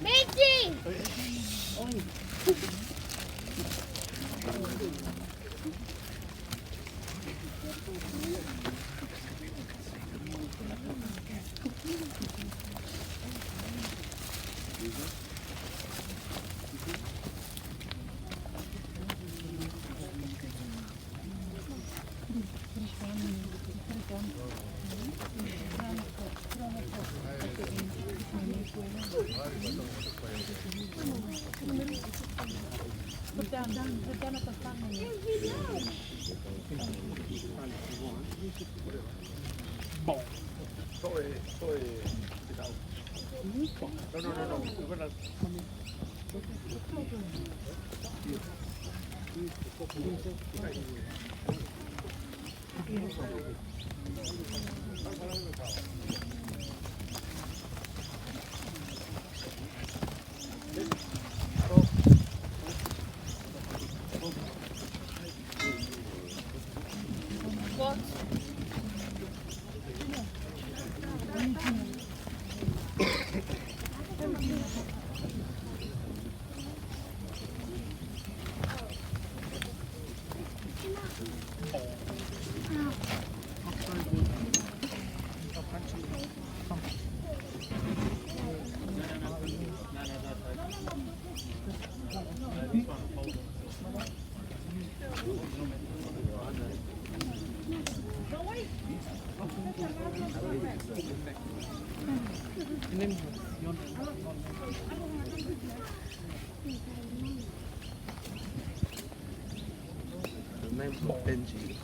Benji! Put down at the front. Bon. No. What? The name's not Benji.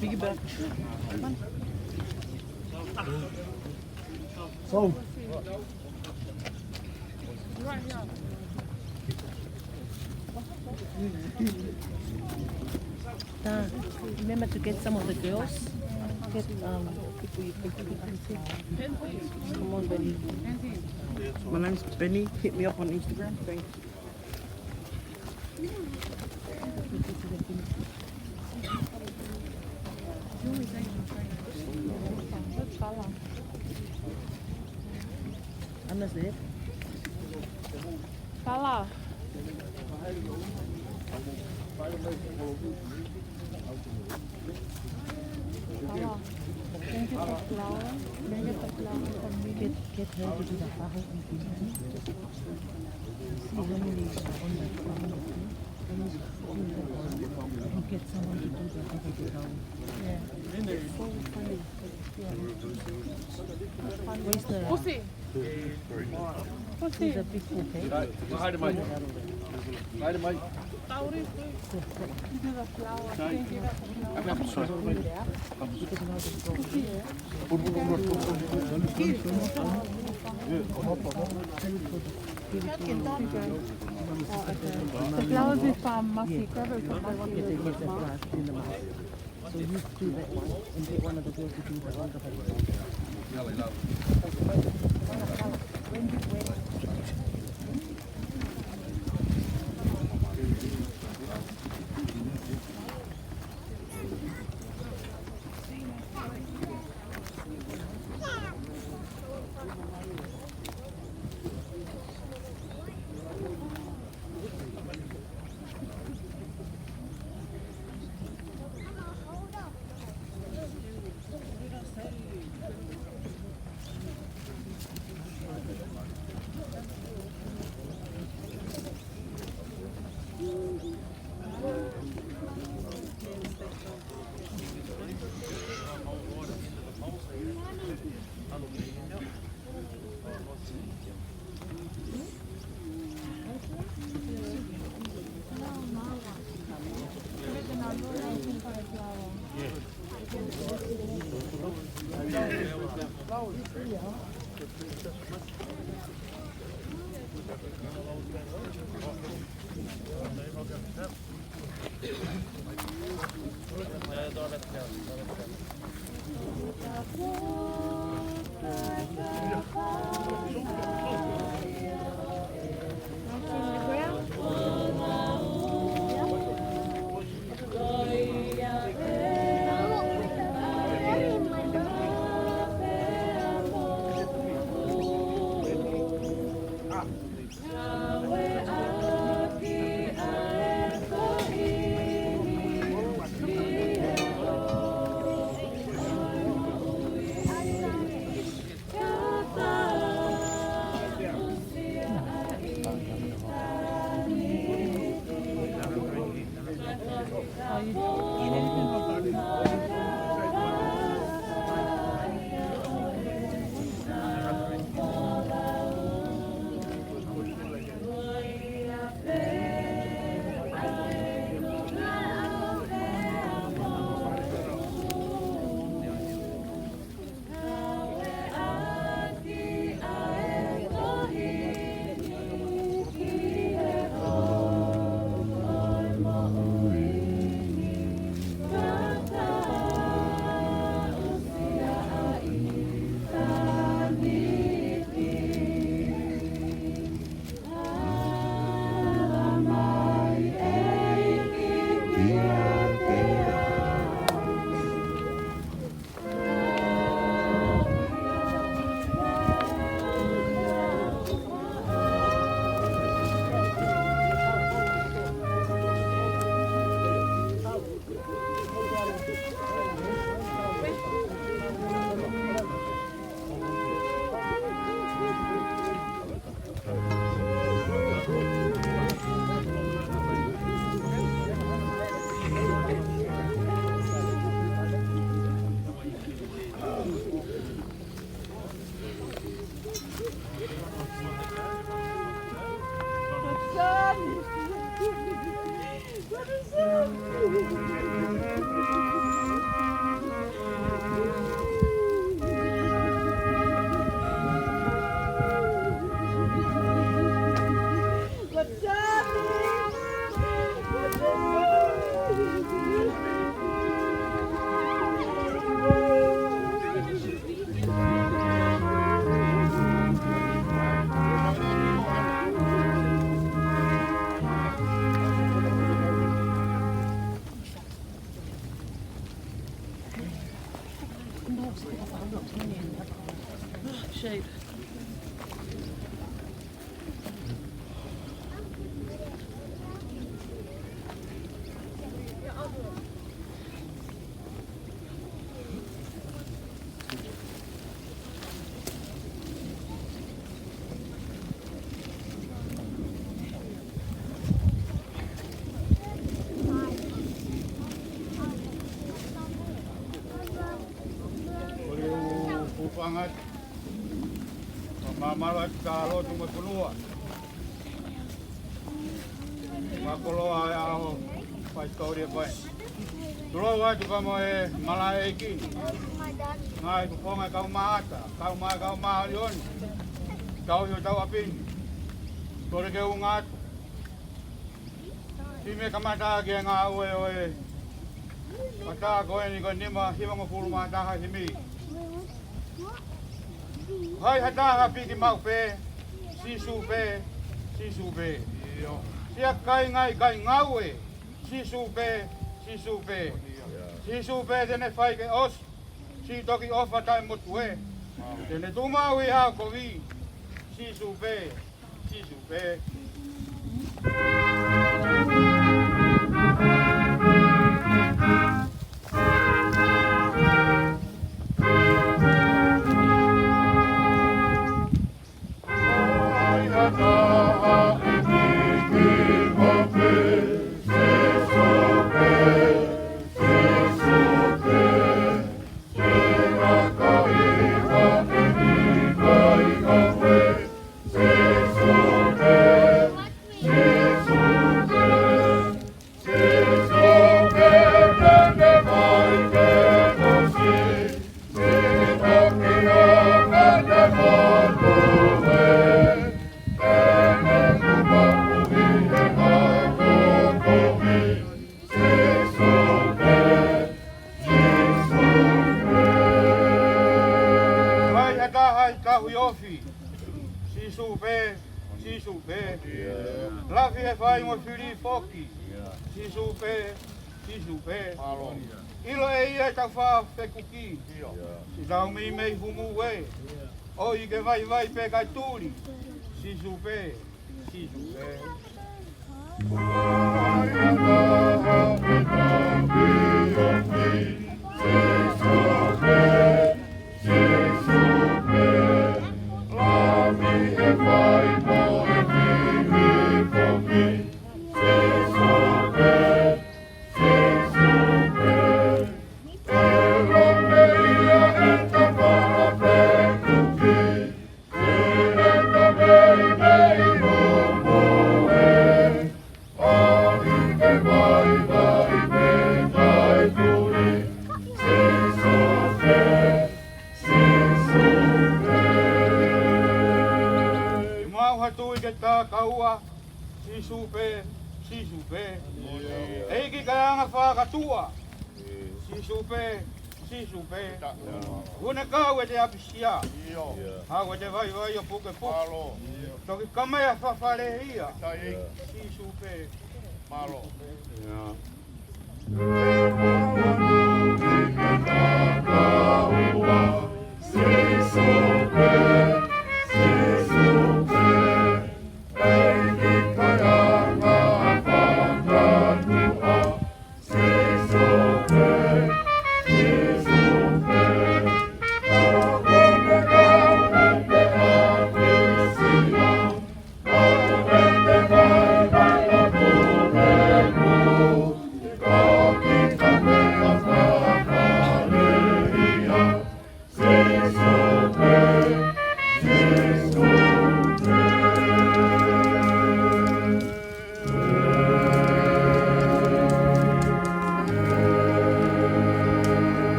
Piggyback. So. Remember to get some of the girls. Get people you can see. Come on, Benny. My name's Benny. Hit me up on Instagram. Thanks. Anna's there. Paula. Paula. Can you get the flower? Can you get the flower from me? Get her to do the faho and see how many on the flower. And get someone to do the faho. Yeah. It's so funny. Where's the... Pussy. Who's the big okay? Hide mate. Hide mate. Tauri. Give me the flower. Can you get the flower? The flowers with mossy cover. So you do that one and get one of the girls to do the other Shade. Pangat, mamalat kalau cuma keluar. Makolo ayah Faifekau dia baik. Dulu waktu kamu malaiki, ngai kupongai kau mata, kau mahalion, kau yo tahu apin. Kalau kau ungat, ini kamata dia ngawe oe. Kata kau ini kau ni mah hilang ngepul mata himi. Hai hata hapi ki mau pe, si su pe. Siap kai ngawe, si su pe. Si su pe dene fai ke os, si toki ofa tai motue. Dene tuma wi ha ko vi, si su pe. Si supe, la vie fai mo fili foki. Si supe. Ilo e ia ta fa fekuki. Si tau mi mei humu we. O i ke vai pe kai tuli. Si supe. Eiki kaya whakatua. Sisupe. Una kau e te apisia. Hawa te vai o puke puke. Toki kamea whawhare ia. Sisupe. Malo.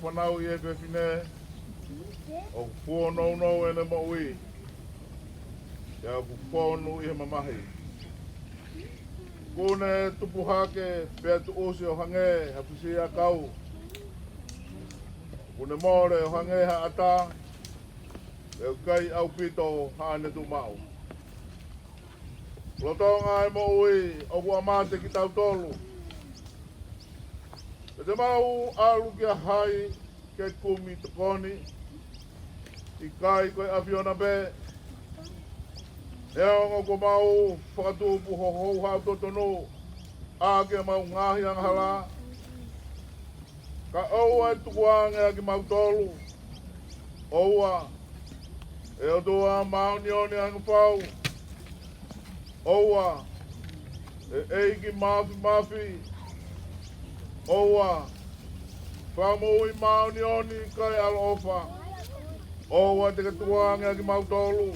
Whanau I e pewhine o whono no e ne maui ia ku whonu I he mamahi kone tupu hake pia tu ose o hange ha pusi a kau kone more o hange ha ata e kai au pito ha ane tu mau lotonga e maui o kua mate ki tau tolu e te mau alu ki a hai ke kumi tukoni I kai koe awhiona be e ongo ko mau whakatupu ho hou hau totono a ke mau ngahi ang hala ka oua e tukuange a ki mau tolu oua e o tua mau nioni ang whau oua e eiki mafi oua whamui mau nioni kai alofa oua te katuanga ki mau tolu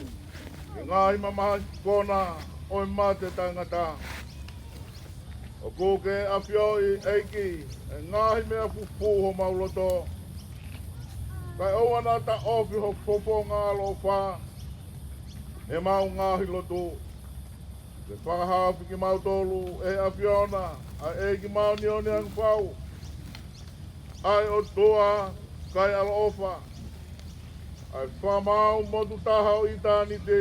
e ngahi mamaha kona o mate tangata o kuke a whioi eiki e ngahi mea fufu ho mau loto kai oua na ta ofi ho fofo ngā alofa e mau ngahi loto te whangahafi ki mau tolu e a whiona a eiki mau nioni ang whau ai o toa kai alofa ai whamau motu tahau I tāni te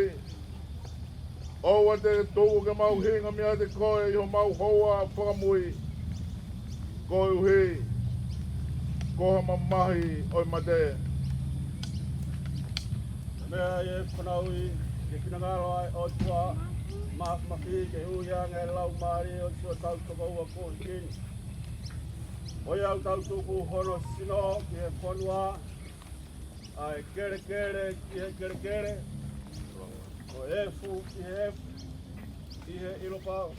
oua te tōu ke mau hinga mea te koe I ho mau hoa whakamui koe uhi koha mamahi oi mate mea e whanaui ke kinangalo ai o tua mafi ke huianga e lau maari o tua tau tokaua ko kini oi au tau tuku hono sino ki he whanua ai kere ki he kere o e fu ki he ilopau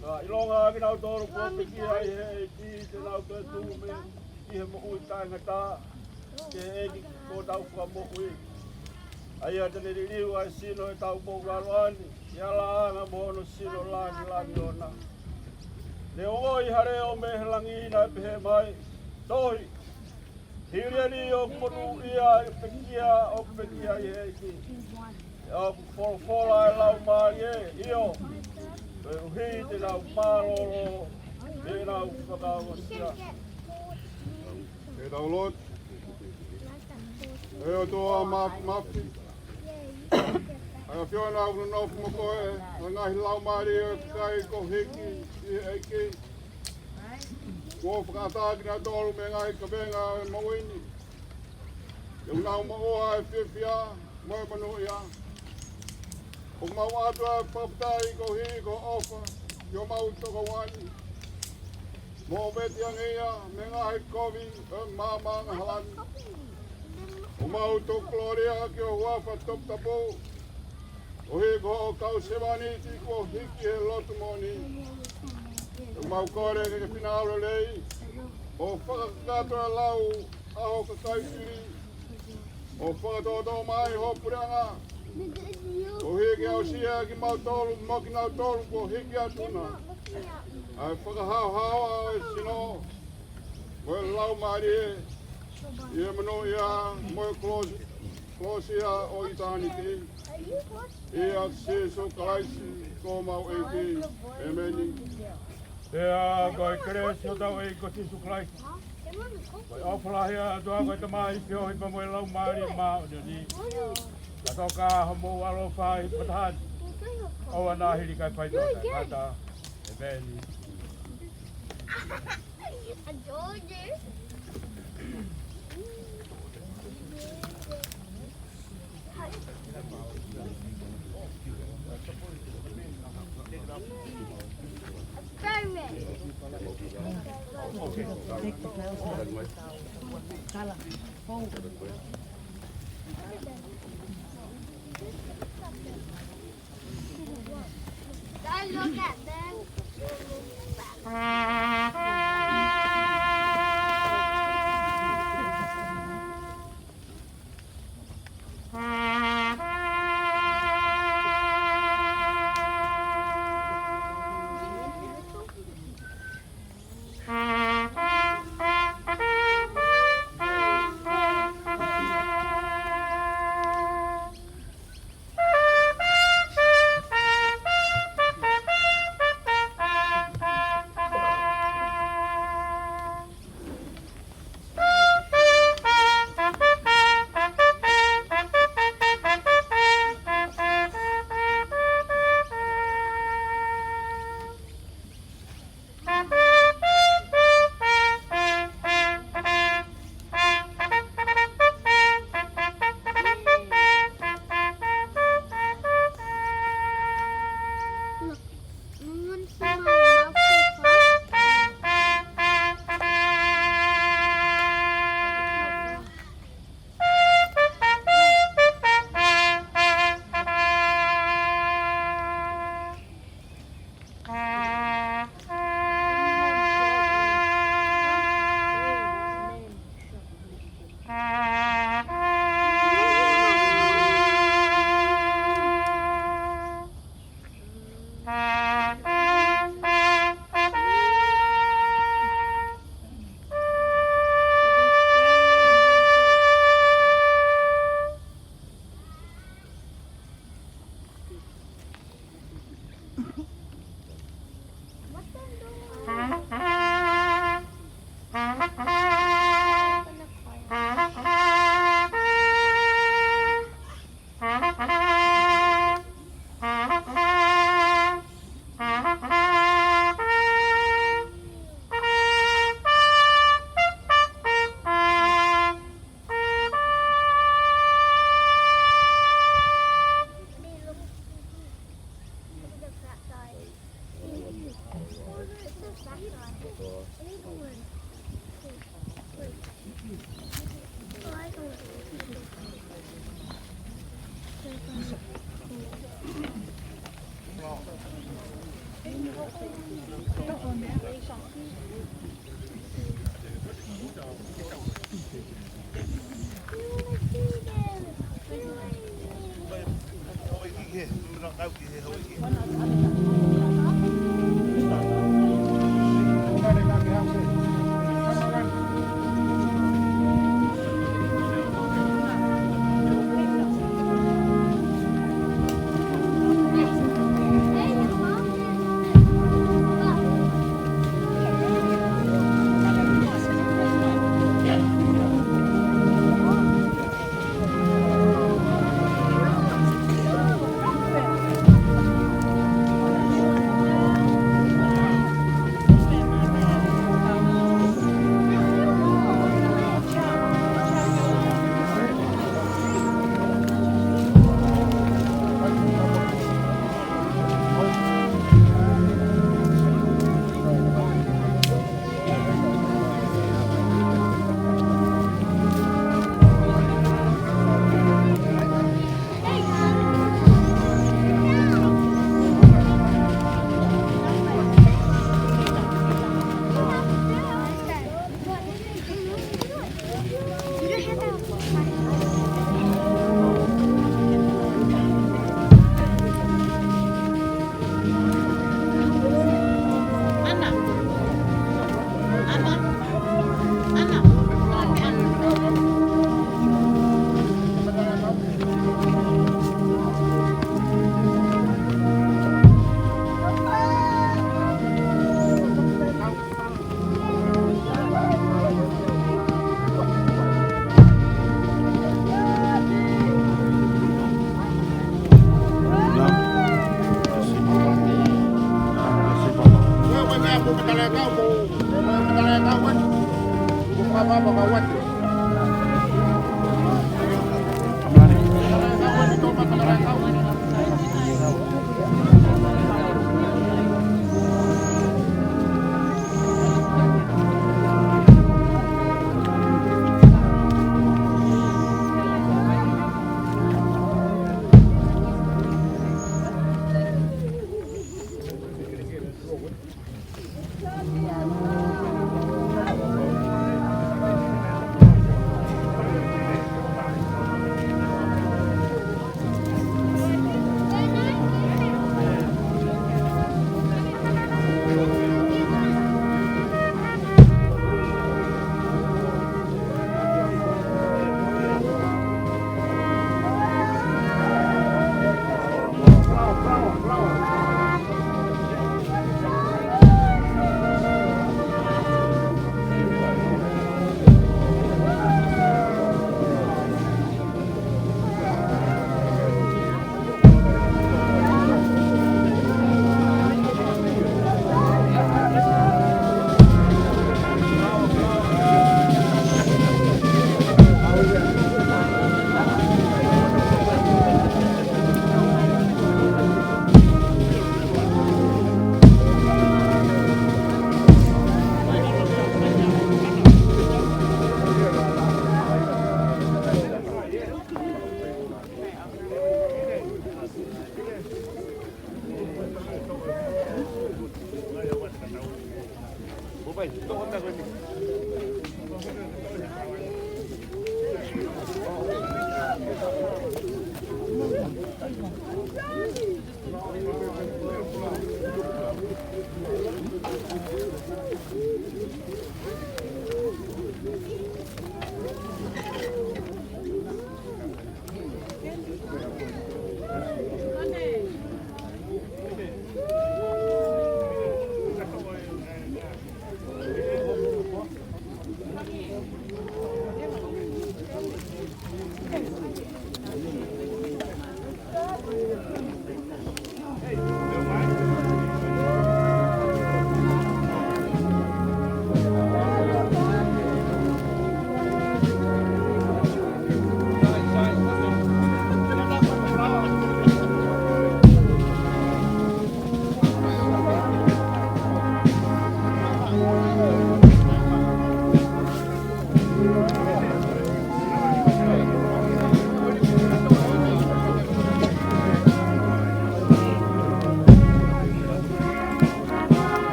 na ilonga ki nau toro ko te ki ai he ki te nau te tume ki he mo ui tangata ki he eki ko tau wha mo ui ai a tene riu ai sino e tau mo garoani I ala anga mo hono sino lani ona Le oi hare o me langina pehe mai tohi hiriani o monu ia pekia I heiki o fola e lau mai e io e uhi te lau maroro e lau whakauasia e tau lot e o toa mafi Ai whiona au no nofu mo koe, o ngahi lau maari o kai ko hiki I eiki. Ko whakatāki na tolu me ngahi ka venga e mawini. E unau ma oa e whiwhia, Moimoi ia. O mau atua papatai ko hi ko ofa. Yo mau toko wani. Mo beti angia me ngahi kovi mama halani. O mau to gloria ki o wafa top tapo. O hi ko kau sevani ti ko hiki he lotu moni. O mau kore ke finauro lei. O whakakato lau aho ka kaitiri. O whakatoto mai ho puranga. O hiki au sia ki mau tolu, moki nau tolu ko hiki atuna. Ai whakahau e sino. Koe lau maari e. Ia mano ia moe klosia o itani ki. Ia seso kalaisi ko mau e ki. E meni. Ea koe kresi o tau e ko sisu kalaisi. Koe awhalahia toa koe tamai ki o hipa moe lau maari e maa o ni. La toka hamo alo whai patahani. O ana hiri kai Faitoka. Kata e meni. Take the clouds now. Kala, hold. Look at them.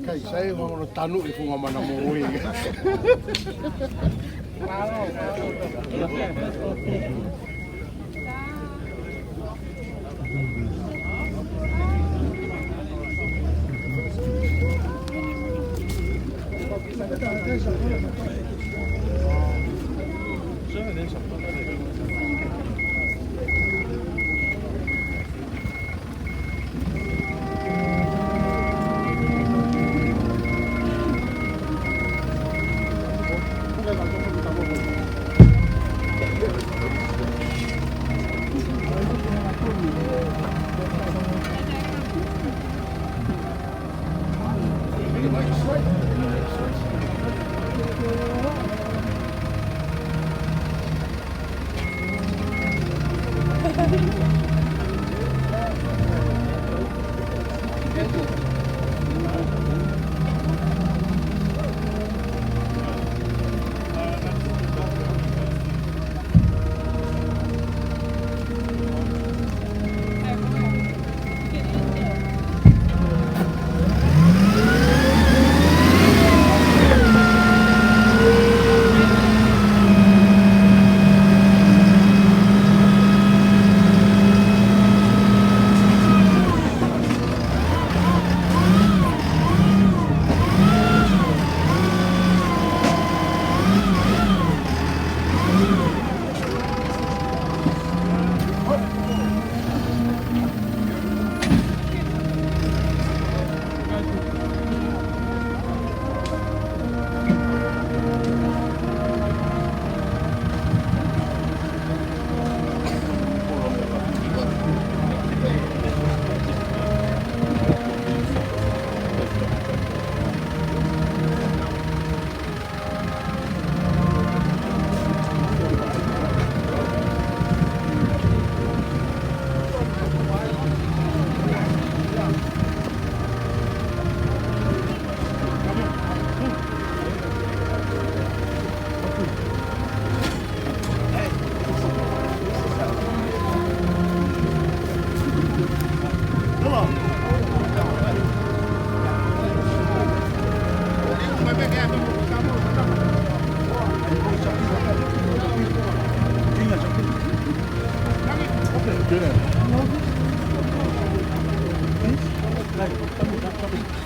Kai sai ngono tanu I funga mana moi.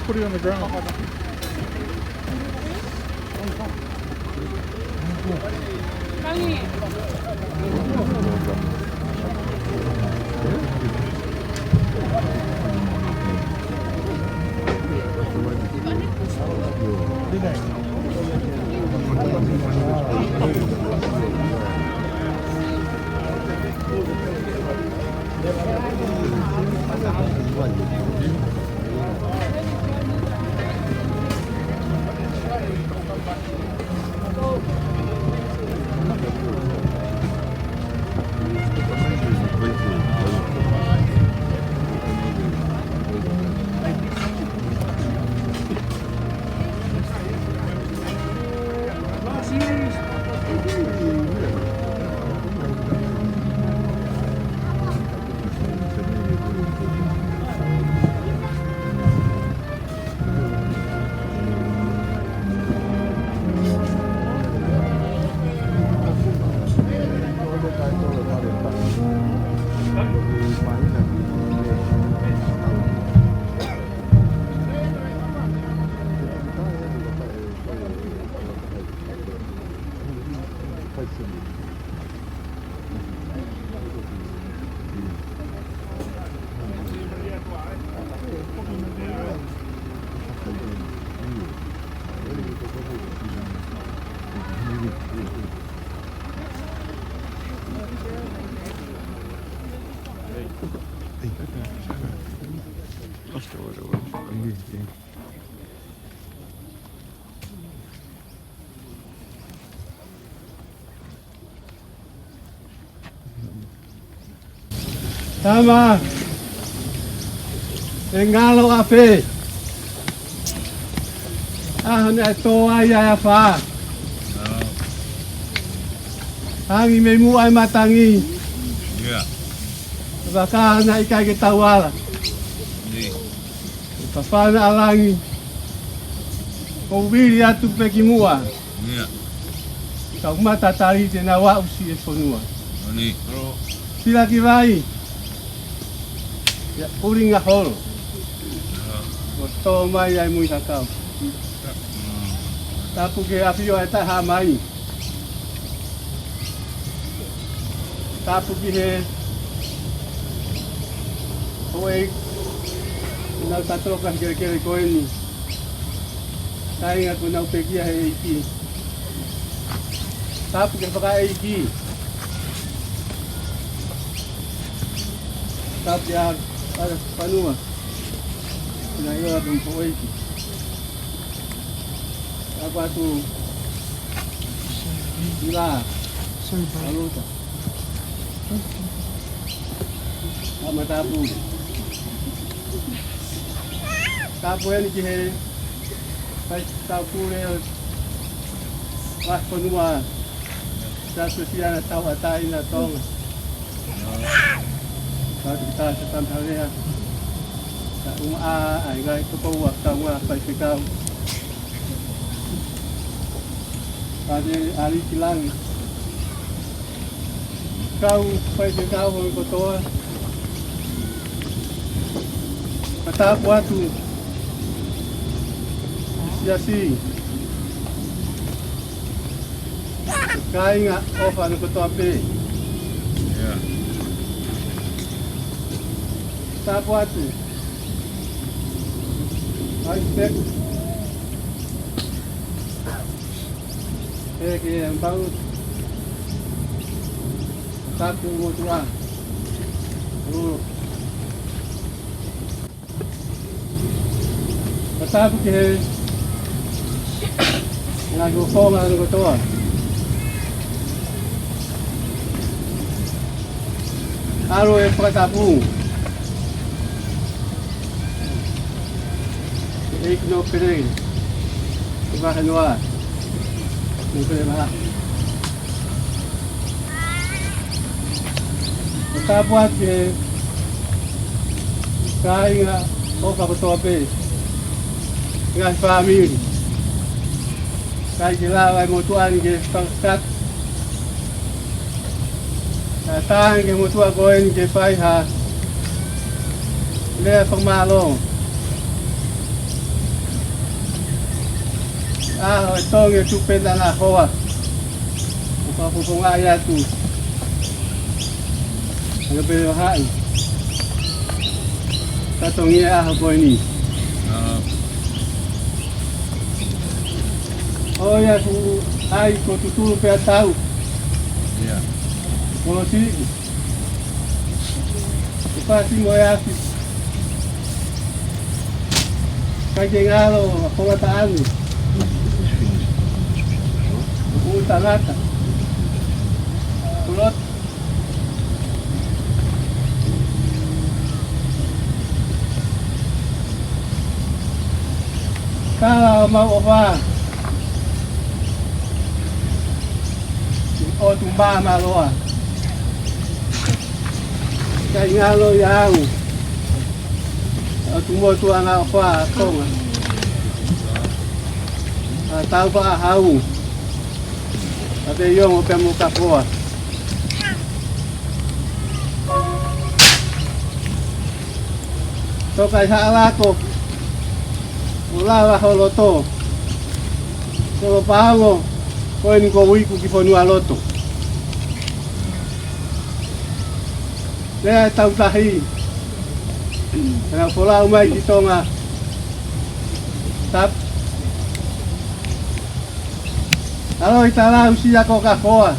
Put it on the ground. Tama. Engalo ape. Na to ai fa. Hangi me mu ai matangi. Yeah. Baka na ikai ke tawala. Ni. Papa na alangi. Ko biri atu peki mua. Yeah. Ka mata tari te na wa usi e fonua. Ni. Sila ki vai. Ya uringa holo. O to mai ai mui hakau. Tapu ke afio e taha mai. Tapu ki he. Oi. Nau tatroka kere koeni. Tainga ko nau pekia he iki. Tapu ke whaka iki. Tapu ke ada panua. Na yo dum foi. Apa tu? Ila. Saluta. Ama tapu. Tapu ni ke pai tapu le. Vas panua. Siasi tahu atai na Tonga. Kalau kita sedang Havea, tak ai ngai tu kau tahu Faifekau. Ada ali kilang. Kau Faifekau kau toa. Kata waktu Siasi. Kau ingat offer kau toa pe. Yeah. Tak buat tu. Aspek. Yang baru. Satu motor. Pasal ke. Nak gofong ada kotor. Aro e patapu. Ik no pereng. Bahan noa. Mungkin bah. Kita buat ke kaya oka betul dengan family. Kaya kita motuan ke pangkat. Datang ke motuan koin ke faiha. Le pengmalong. Tonga tu penda na hoa. Upa ya tu. Ang belo hai. Tatongia ko ini. Oh ya tu ai ko tu pe tahu. Yeah. Kalau si. Pasti moya si. Kajengalo pengataan. Utanata. Kulot. Kalau mau apa? O tumba maloa. Kaya ngalo yang. O tumbo tu anak apa? Tonga. Tahu ba hau. Tapi yo mau pemuka kuat. To kai salah ko. Ulawa holoto. Ko pago. Ko ni ko wiku ki fonua loto. Lea tau tahi. Kena polau mai ki Tonga. Tap. Alo i tala usia ko ka koa.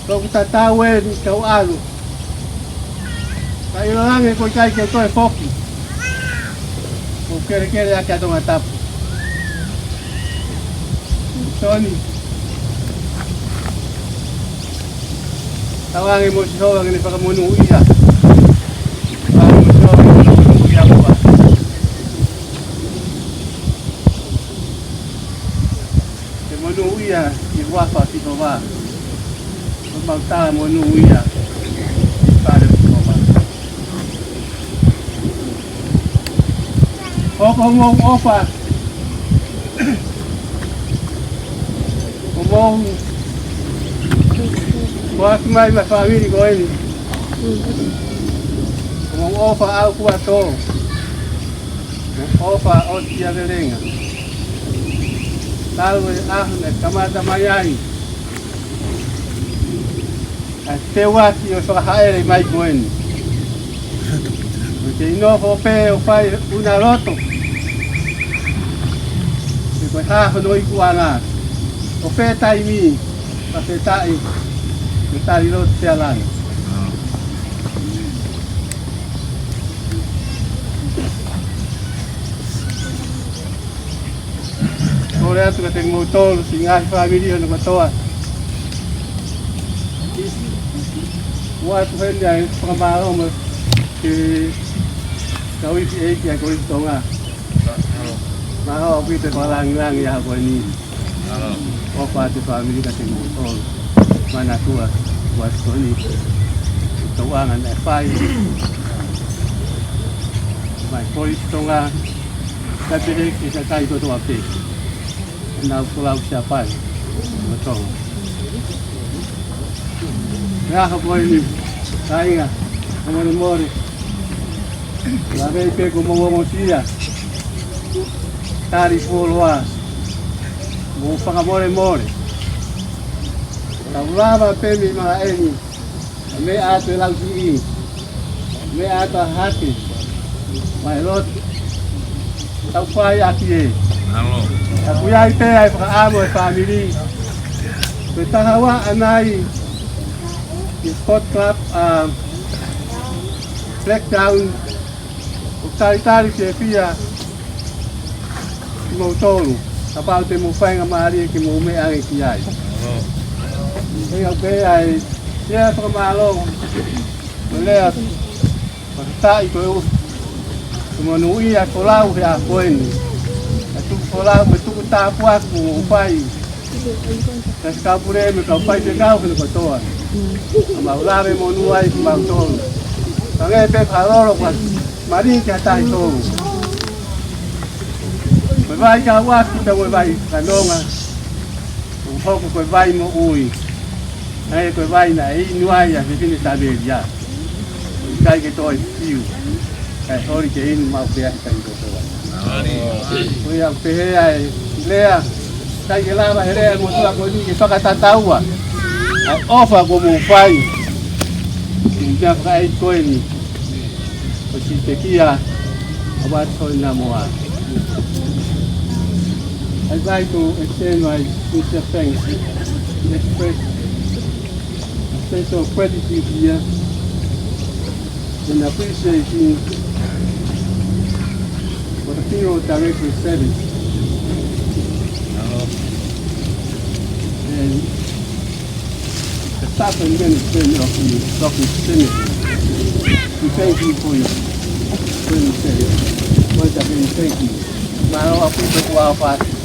Ko ta tawe ni kau alu. Kai lange ko kai ke toi foki. Ko kere aka Tonga tap. Tony. Tawangi mo si Hoa ngini whakamonu ia. Tawangi mo si Hoa ngini whakamonu ia mua. Te monu ia i wapa ki Hoa. O mautala monu ia. I whare ki Hoa. Hoko mou ofa. O mou Waki mai ma famili ko ini. Kung ofa au kuwa to. Ofa Oateselelia. Talwe ahne kamata mayai. Te waki o whakahaere mai ko ini. Ke inofo pe o whai una roto. Ke koe hahono i kuanga. O pe taimi. Pa pe tai. Tali lo te alana. Kore atu ka te ngotolo si ngahi whaamirio na katoa. Watu hende ai whakamāroma ke kauifi eiki a korifi Tonga. Maha o pite whalangi a koe ni. Opa te whaamirio ka te ngotolo. Mana tua Uatesoni Namoa na whai mai kori Tonga ka tere ki sa kai to a pe na ukolau sia pai o Tonga ya ha koi ni tainga mo mori la vei pe como mo tia tari poloa mo whakamore more Taulava pemi mga eni, me ato lang si me ato hati, may lot, taupay aki e. Akuya ite ay pakaamo e family. Petahawa anay, sport club, breakdown, tari-tari siya pia, kimotolo, kapag te mo fay nga maari kimume ang ikiyay. Kaya ay siya pagkamalong mula pagkatai ko tumanuwi at kolaw kaya ako at kolaw may tukutapo ako upay kasi kapure may Faifekau kaya katoa maulame mo nuay kumautolo kaya pe kaloro kwa maring kaya tayo tolo may bay kawak kita may bay kanonga kung hoko may bay mo uwi Ai koe vai na i nuai a fini sabe ya. Kai ke toi fiu. Kai hori ke in mau pe ai kai ko wa. Oi a pe ai lea. Kai ke lava here mo tua ko ni ke toka tataua. Ai ofa ko mo fai. Inga fai ko ni. O si te kia. Uatesoni Namoa. I'd like to extend my sincere thanks and express sense of gratitude here and appreciation for the funeral director service and the staff and management of the Rookwood Cemetery. We thank you for your service. Once again, thank you. Now, I'll put the Ouau Faitoka.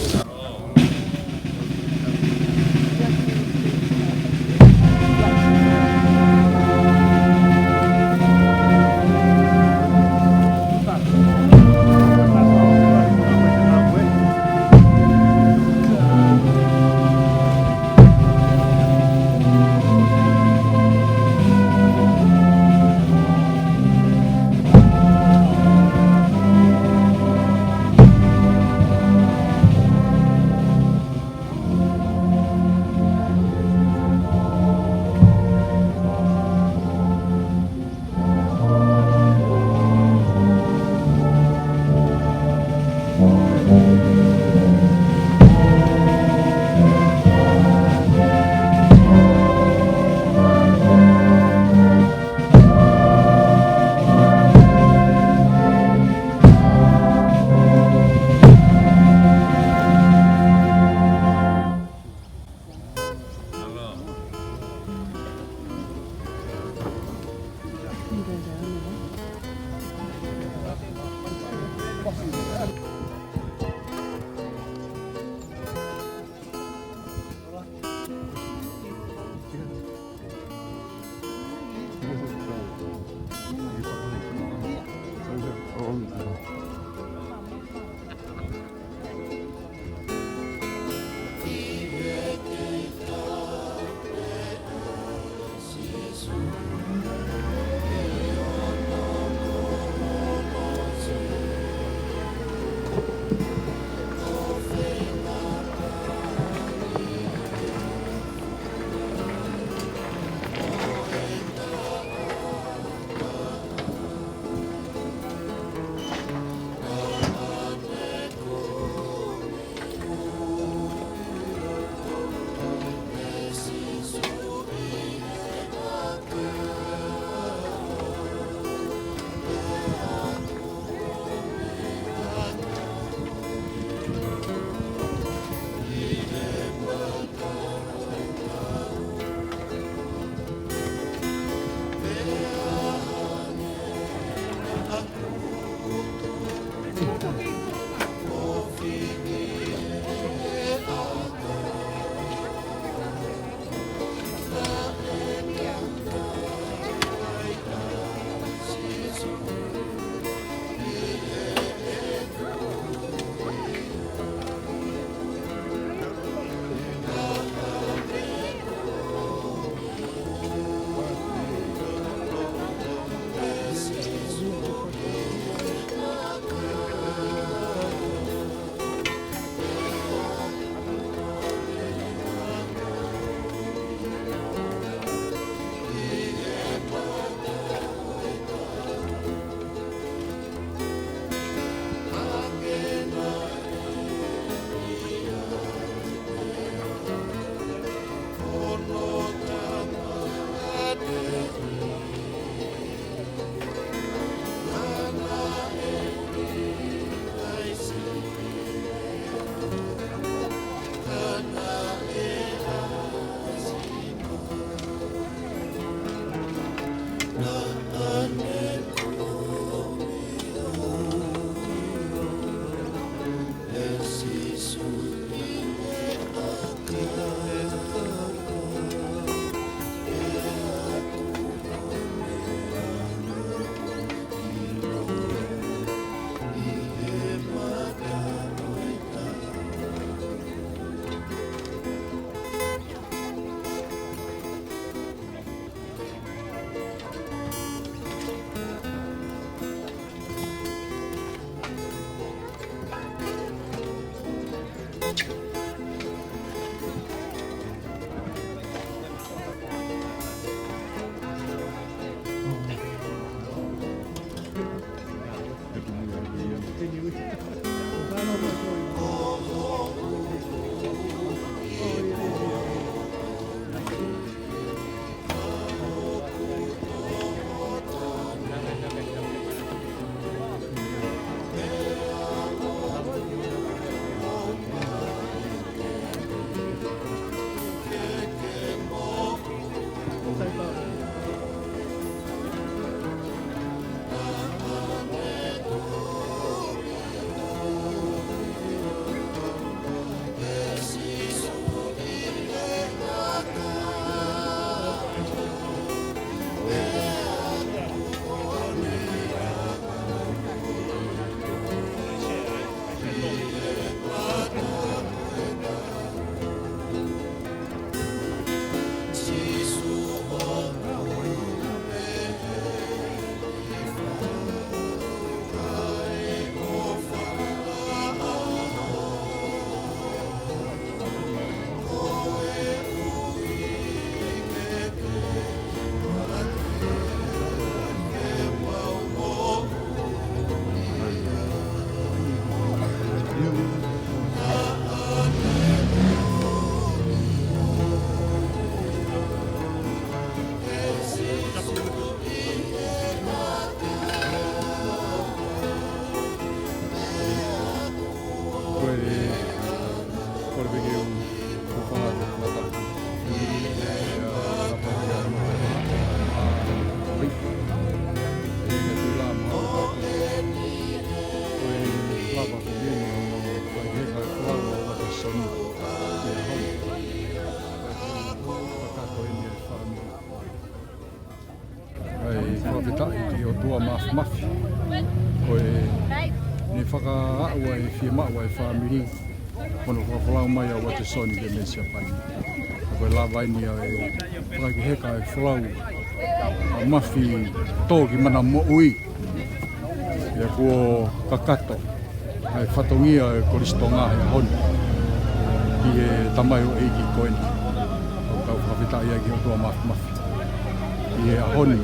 lava ko ni ai he ka Ouau Uatesoni ka ko ni family ai whakatai ki o tua mafi koe ni whakaau ai whia mau ai whamiri kono whakawhalau mai a Uatesoni ke mesia pani koe lava ini ai whakakiheka ai whalau a mafi tōki mana mo ui ia kua kakato ai whatongia e koristonga he honi ki he tamai o eiki koeni au kau whawhitai ai ki o tua mafi ki he honi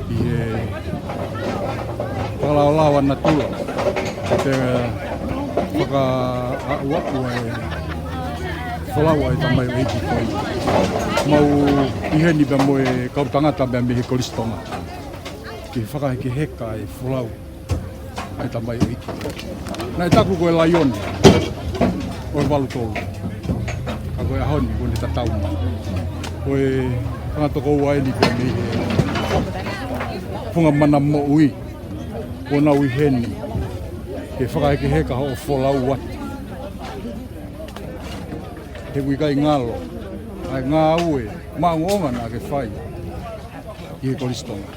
ki he whakalaolawa na tua te whaka-au-au e whalau ai tamai o eiki koeni mau iheni bea moe kautangata bea me he koristonga ki whakaheke heka e whalau ai tamai o eiki nai taku koe laioni koe walu tolu ka koe ahoni koe ni tatauma koe whangatoko ua eni pia me he punga mana mo ui kona ui heni ke whakaheke heka ho o wholau wati he wikai ngalo ai ngā ue maungonga nā ke whai i he koristonga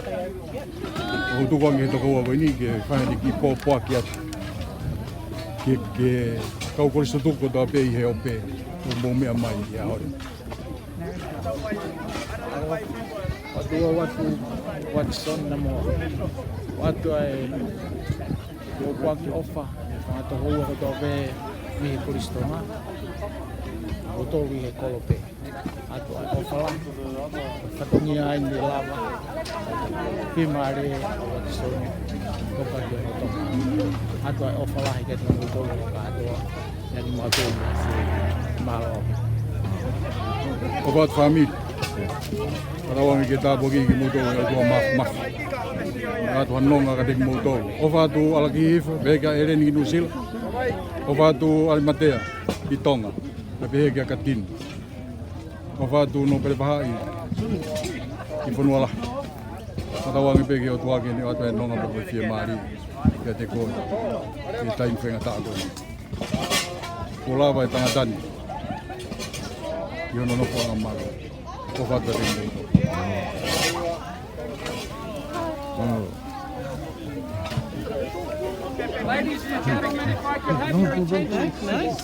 o tukangi he toko ua koe ni ke whaheni ki pōpua ki atu ke kau koristo tuko tā pe i he ope o mō mea mai i a hori. Atua watu Uatesoni Namoa. Watu ai o kuaki ofa whangato hoa ko tō pe mi he koristonga o tōwi he kolope. Atu ai ofa la whatongia ai ni lava pimare Uatesoni kopaki o tonga. Atu ai ofa la heke tōngu tōwi ka atua yani mua tōwi a malo. O wat famili. Karawang ke tā poki ki moto e tua mafi. Atu hanonga ka teki moto. O whātu alaki hifa, beka ereni ki Nusila. O whātu alimatea ki Tonga, na pehe ki a Katini. O whātu no perepahai ki Whanuala. Karawang peke o tuake ni atu e nonga po whia maari kia te kōna. Ki taim whenga tākona. Ko lawa e tangatani. Iono no whanga maro. O whātu e ringo. Ladies and gentlemen, if I could have your attention, please.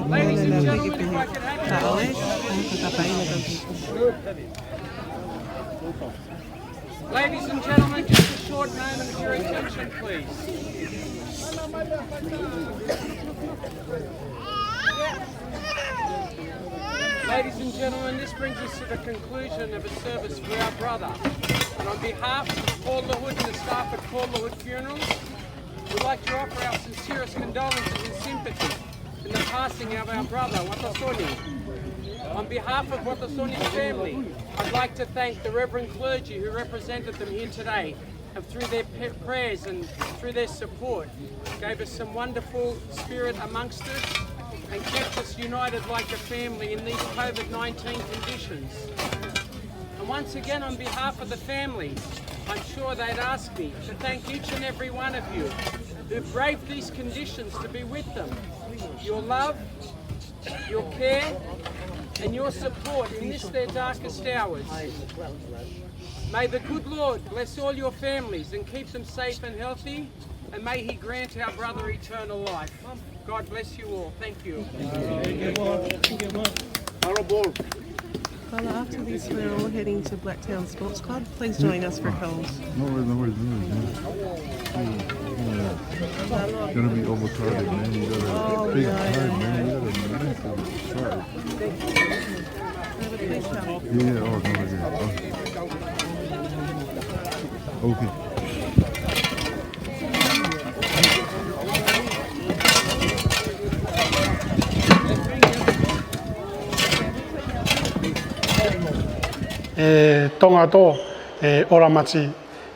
Ladies and gentlemen, if I could have your attention. Ladies and gentlemen, just a short moment of your attention, please. Ladies and gentlemen, this brings us to the conclusion of a service for our brother. And on behalf of Paula Hood and the staff at Paula Hood Funerals, we'd like to offer our sincerest condolences and sympathy in the passing of our brother, Uatesoni. On behalf of Uatesoni's family, I'd like to thank the Reverend clergy who represented them here today, and through their prayers and through their support, gave us some wonderful spirit amongst us and kept us united like a family in these COVID-19 conditions. And once again, on behalf of the family, I'm sure they'd ask me to thank each and every one of you who braved these conditions to be with them. Your love, your care, and your support in this their darkest hours. May the good Lord bless all your families and keep them safe and healthy, and may He grant our brother eternal life. God bless you all. Thank you. Paula, after this we're all heading to Blacktown Sports Club. Please join us for calls. No worries. It's gonna be overcrowded, man. You gotta take time, man. You gotta make it short. Okay. Tonga to ora machi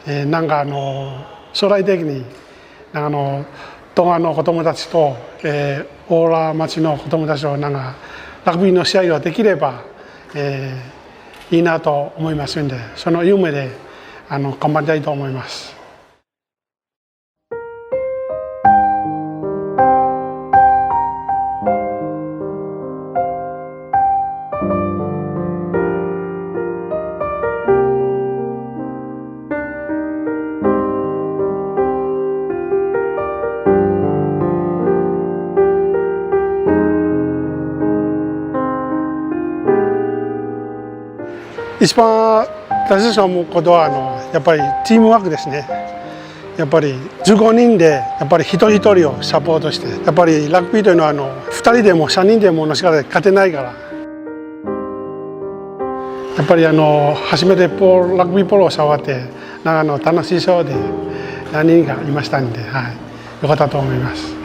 nanga no sorai的にTongaの子供たちとオーラ町の子供たちとラグビーの試合ができればいいなと思いますので、その夢で頑張りたいと思います。一番大切なことはやっぱりチームワークですね。やっぱり15人でやっぱり一人一人をサポートして、やっぱりラグビーというのは2人でも3人でもの力で勝てないから。やっぱり初めてラグビーポロを触って楽しそうで何人かいましたんで、はい、よかったと思います。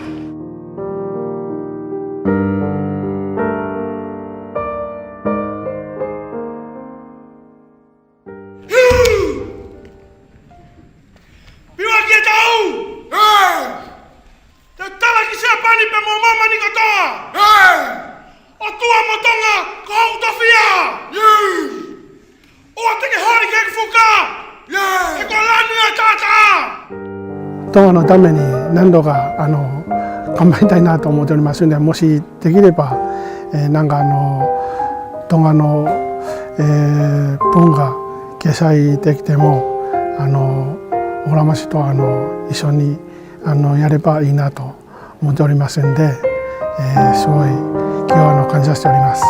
トンガのために何度か頑張りたいなと思っておりますので、もしできれば、トンガの、文化掲載できてもオラマシと一緒にやればいいなと思っておりますので、すごい今日は感謝しております。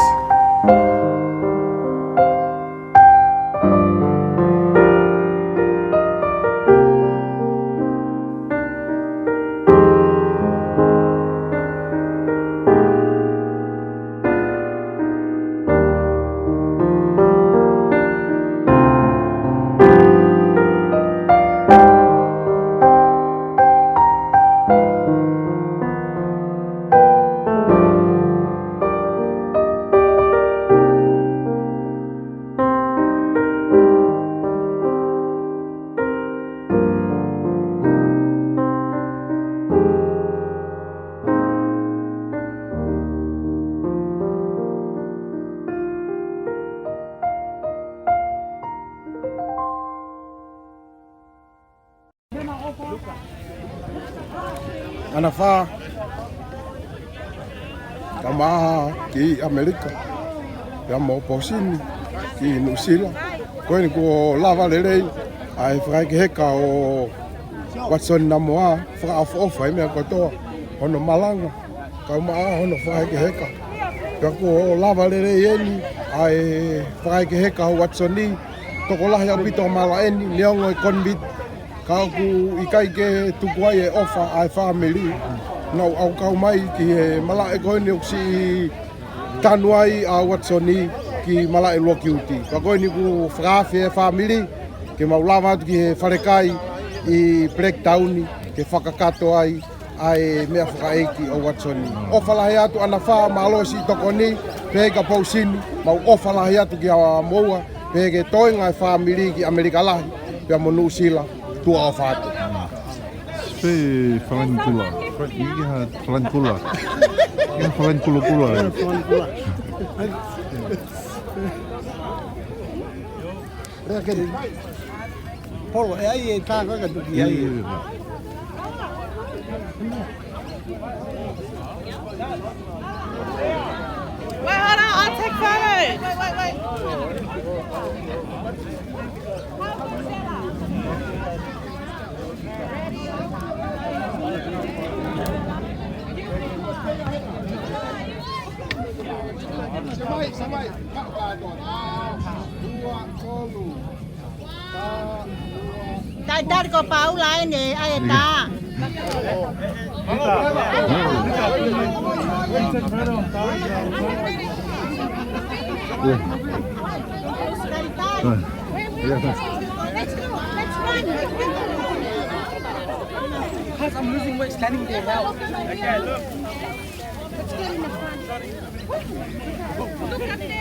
Ana wha ka maha ki Amerika ya mo posini ki New Zealand ko ni ko lava lelei ai whakai ke heka o Uatesoni Namoa whaka me ko toa hono malanga ka maa hono whakai ke heka ka ko lava lelei eni ai whakai ke heka o Uatesoni toko lahi au pito mala eni leongo i konbit ka ku ikai ke tukuai e ofa ai family nau au kau mai ki he mala e koe ni uksi tanuai a Uatesoni ki mala e loki uti ka koe ni ku whakawhi e family ke maulawa atu ki he wharekai i breakdowni ke whakakato ai ai mea whakaeki o Uatesoni ofa lahi atu ana wha maalosi tokoni pe ka pausini mau ofa lahi atu ki a moua pe ke toinga e family ki Amerika lahi pe mo New Zealand tua o whātu. Spē whalankula. Iha whalankula. Iha whalankula. Rea kere. Polo, e ai e tā kaka tuki ai. Wait, hold on, I'll take photos. Wait. Samai, Dar ko Paula ini ayata. Because I'm losing weight standing there now. Okay, look. Let's get in the front. Look at this.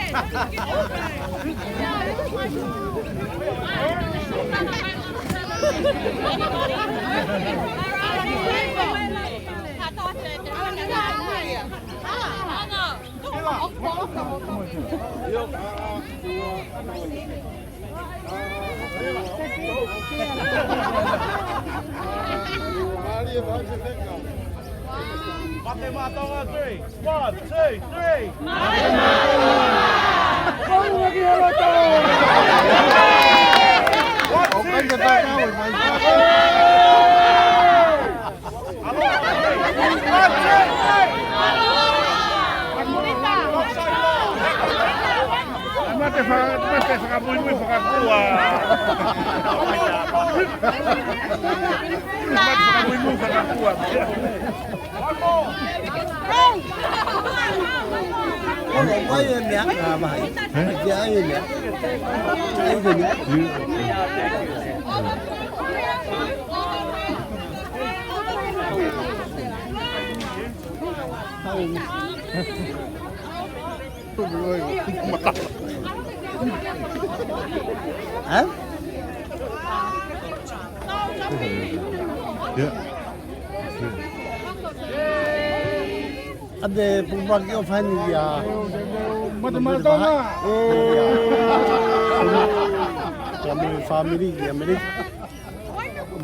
Tonga 3. 1, 2, 3. Mate whakamui whakakua. Mate whakamui whakakua. Why in that? Yeah, in that. Hả? Ada pembagi ofan dia. Mata-mata. Kami family dia mereka.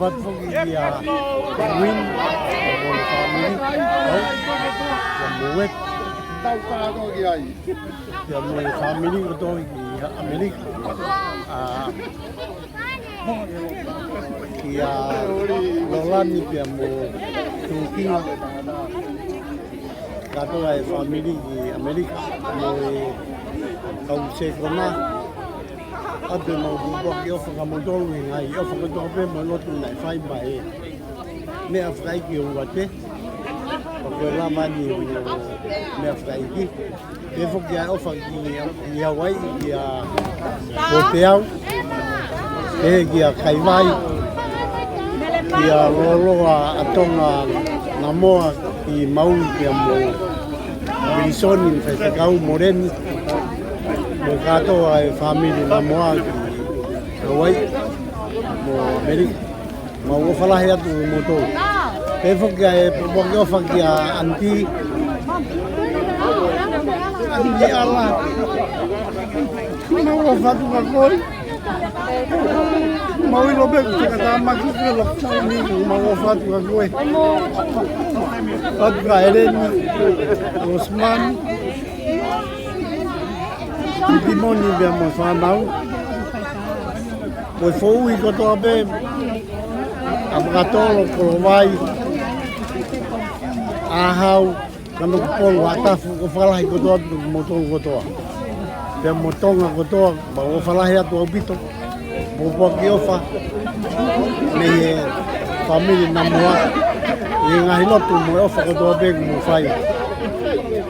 Buat pergi dia win family. Yang buat tahu kiai. Yang family itu di Amerika. Dia lolani dia mau Turki. Kata lah family di Amerika mau kau sekolah. Ada mau buat dia kamu dulu ngai, kamu dulu apa mau tu nak fai baik. Ni afrai kau buat deh. Kalau lama ni, ni afrai ki. Kalau dia offer dia Hawaii dia hotel, dia Kaiwai, dia Tonga Namoa di mau dia mau Uesiliana Faifekau Moren. Berkata family Namoa di Hawaii, mau Amerika, mau falah ya tu motor. Kalau dia offer dia anti Allah, mau offer tu kau, mau ilobek kita masuk ke lokasi ni, mau offer tu kau. Ada Eren, Osman. Di mana dia mau faham? Kau faham ikut apa? Apa kata kalau bayi, ahau, kalau kau wataf, kau falah ikut apa? Motor kau. Dia motor kau, bawa falah ya tu abito, bawa kiofa, ni family Namoa, yang ahilot tu mau ofa kau apa? Mau fai.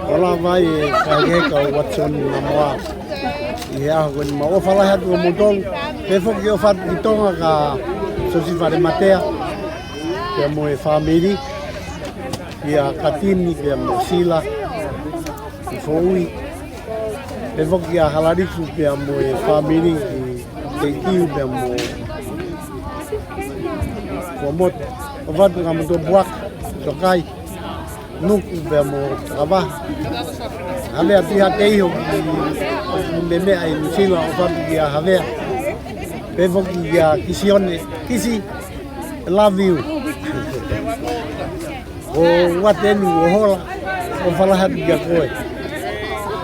Kalau bayi, Faifekau Uatesoni Namoa. Ya, kalau mau falah ya tu motor, kalau kiofa di Tonga ka sosi fare matea, dia mau family, dia katini, dia mau sila, fui, kalau dia halariku, dia mau family, dia mau komot, obat kamu tu buat, sokai, nuk dia mau apa, Havea hati hiu, meme ay sila, obat dia Havea. Kalau dia kisi, love you. Oh, what then? Oh, oh, falah dia kau.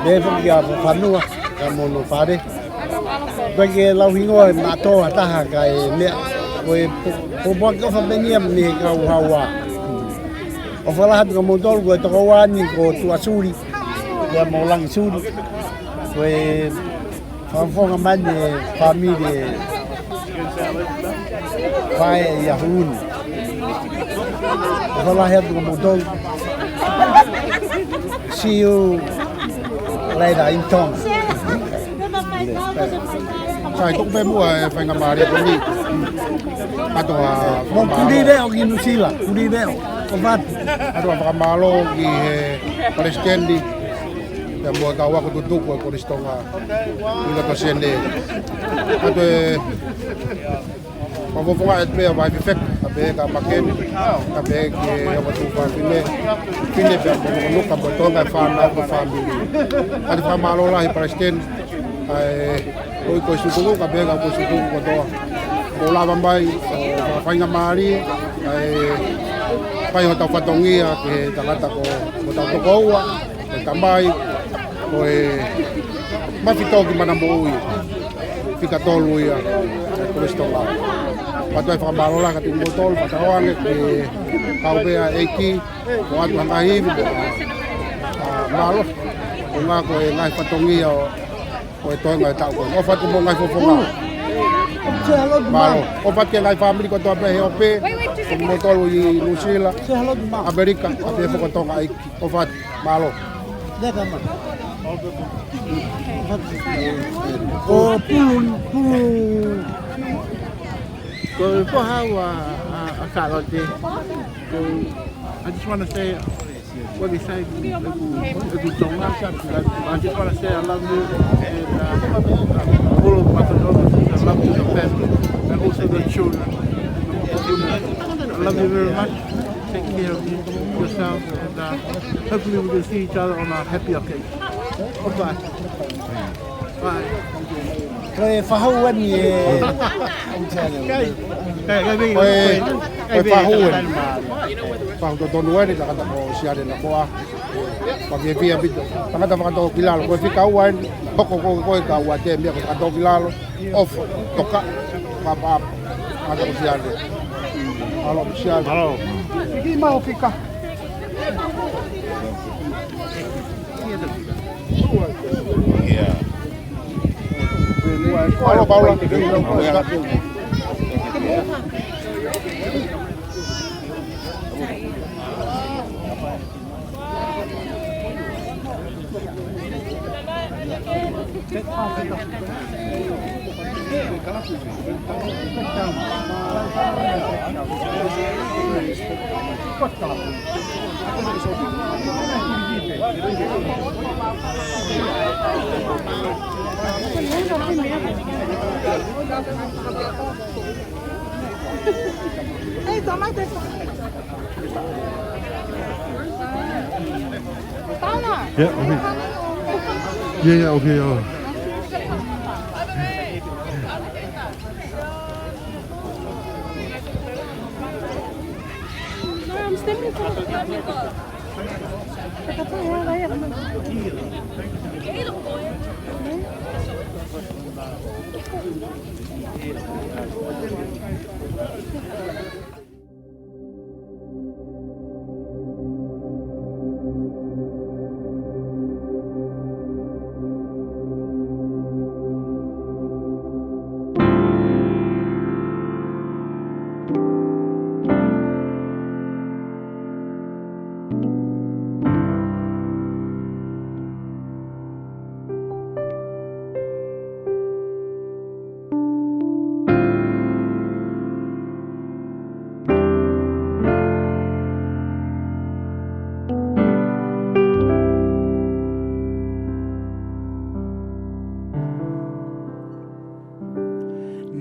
Kalau dia fanua, kamu no pade. Bagi lau hingo nato ataha kai ne. Oh, buat kau fameniam ni kau hawa. Oh, falah kamu dol kau tekawan ni kau tua suri. Dia mau lang suri. Kau faham mana family. Vai Yahun. Falah ya tu motor. See you later in Tonga. Saya tu pembuat apa yang kemarin ni. Atau mau kudi deh, orang Indonesia, kudi deh, obat. Atau apa kamalo di Palestina di. Yang buat kawak tutup buat polis Tonga. Kita tersende. Atau Pavofonga et me vai perfect abe ka maken abe ke apa tu fa fine pe no ka botonga fa na ko family ad fa malo la hi Palestina ai ko su ka be ka ko su ko to ko la bambai fa nga mari ai pa yo ta fatongia ke tangata ko ta to ko wa tambai ko ma fito ki manamoi fika tolu ya ko Tonga. Patay famalo lah kating botol patawan ke Havea eki buat hangahi malo nga ko ngai patongi e Tonga e tau koe. O fatu mo ngai fofonga. Malo. O fatu ngai family ko toa he ope. O mo tolu i Lusila. Amerika. O te foko Tonga aiki. O fatu. Malo. O pulu. Ko po hawa a kalote. So I just want to say what they say. Tonga. I just want to say I love you and all of my condolences. I love you, the family, and also the children. I love you very much. Take care of yourself, and hopefully we will see each other on a happy occasion. Bye. Bye. Rồi phá hậu anh gì? Cái phá hậu anh. Phá hậu tôi nuôi thì là cái tàu Siasi Namoa. Và cái phía bên đó, cái tàu Kilalo, cái phía cao anh, bốc cái cao anh thêm biết cái tàu Kilalo, off, toka, apa, cái tàu Siasi. Halo Siasi. Halo. Ini mau kita. Yeah. Halo Paula. Hey, tomate. Paula. Yeah, okay. Yeah, okay. I'm stepping for the camera.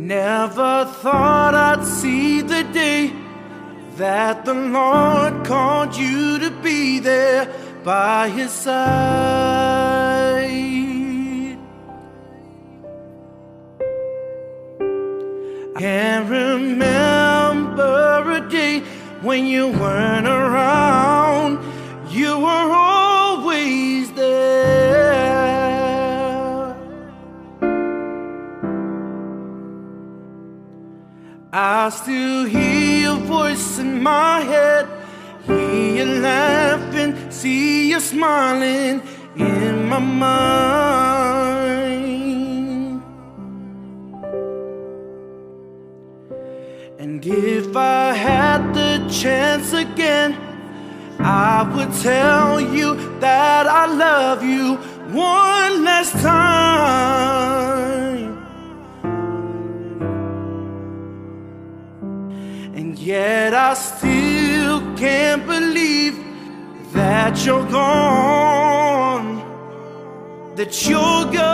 Never thought I'd see the day that the Lord called you to be there by His side. I can't remember a day when you weren't around. You were always there. I still hear your voice in my head, hear you laughing, see you smiling in my mind. And if I had the chance again, I would tell you that I love you one last time. And yet I still can't believe that you're gone, that you're gone.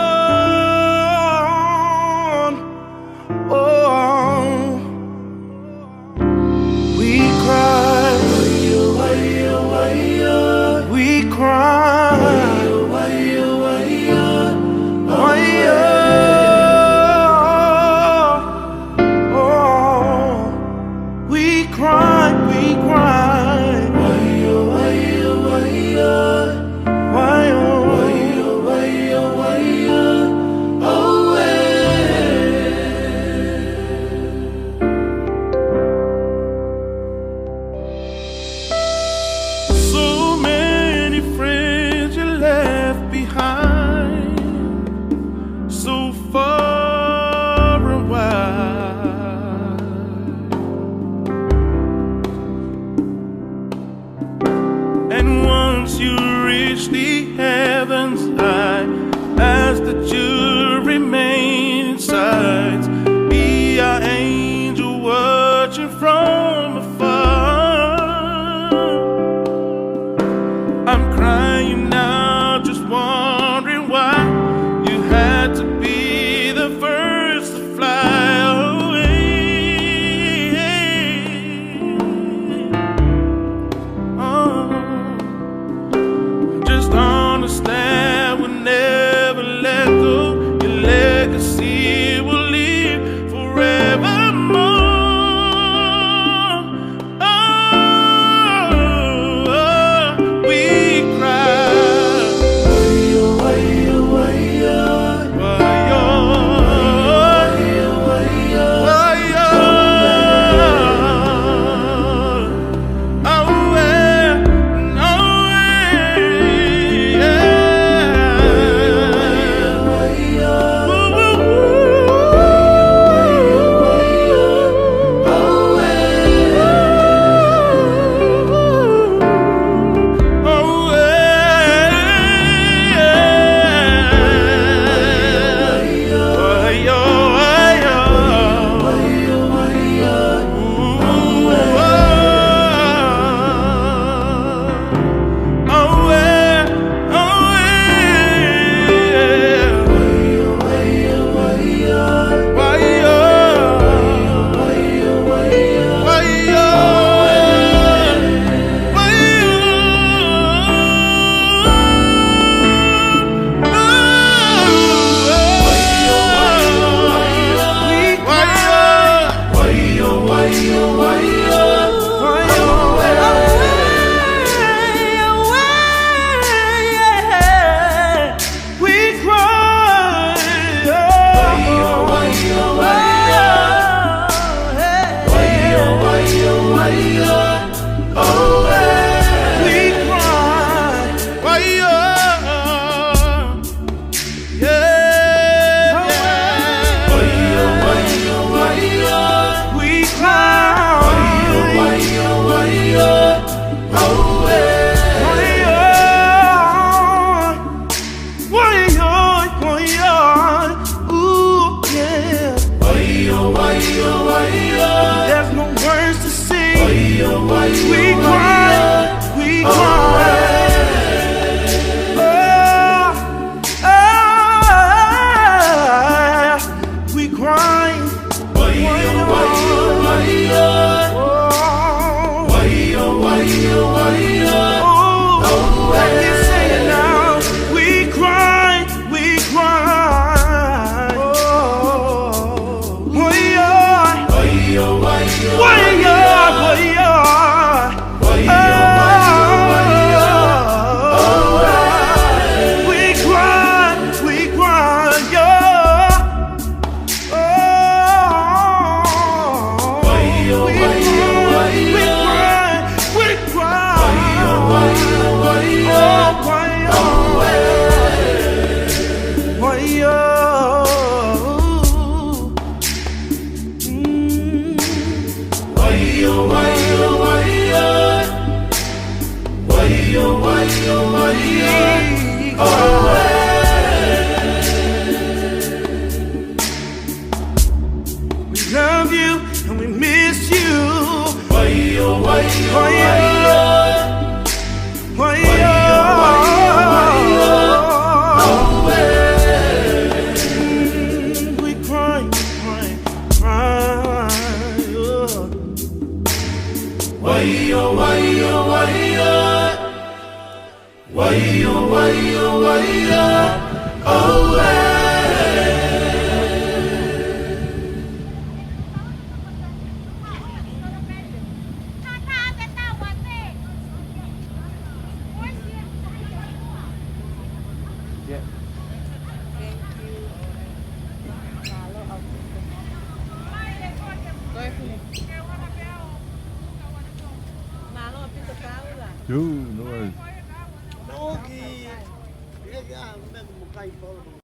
Oh, we cry, we cry, And once you reach the heavens, I ask that you remain inside. Be our angel watching from afar. I'm crying now, just wondering why you had to be the first to fly away. Oh, just understand we'll never let go. Your legacy will live forevermore. There's no words to sing. We cry, we cry. We cry. Let me sing it now. We cry, we cry. We love you and we miss you. We cry, cry, cry. Yo, no way. No, que... Ele é mesmo cai fora.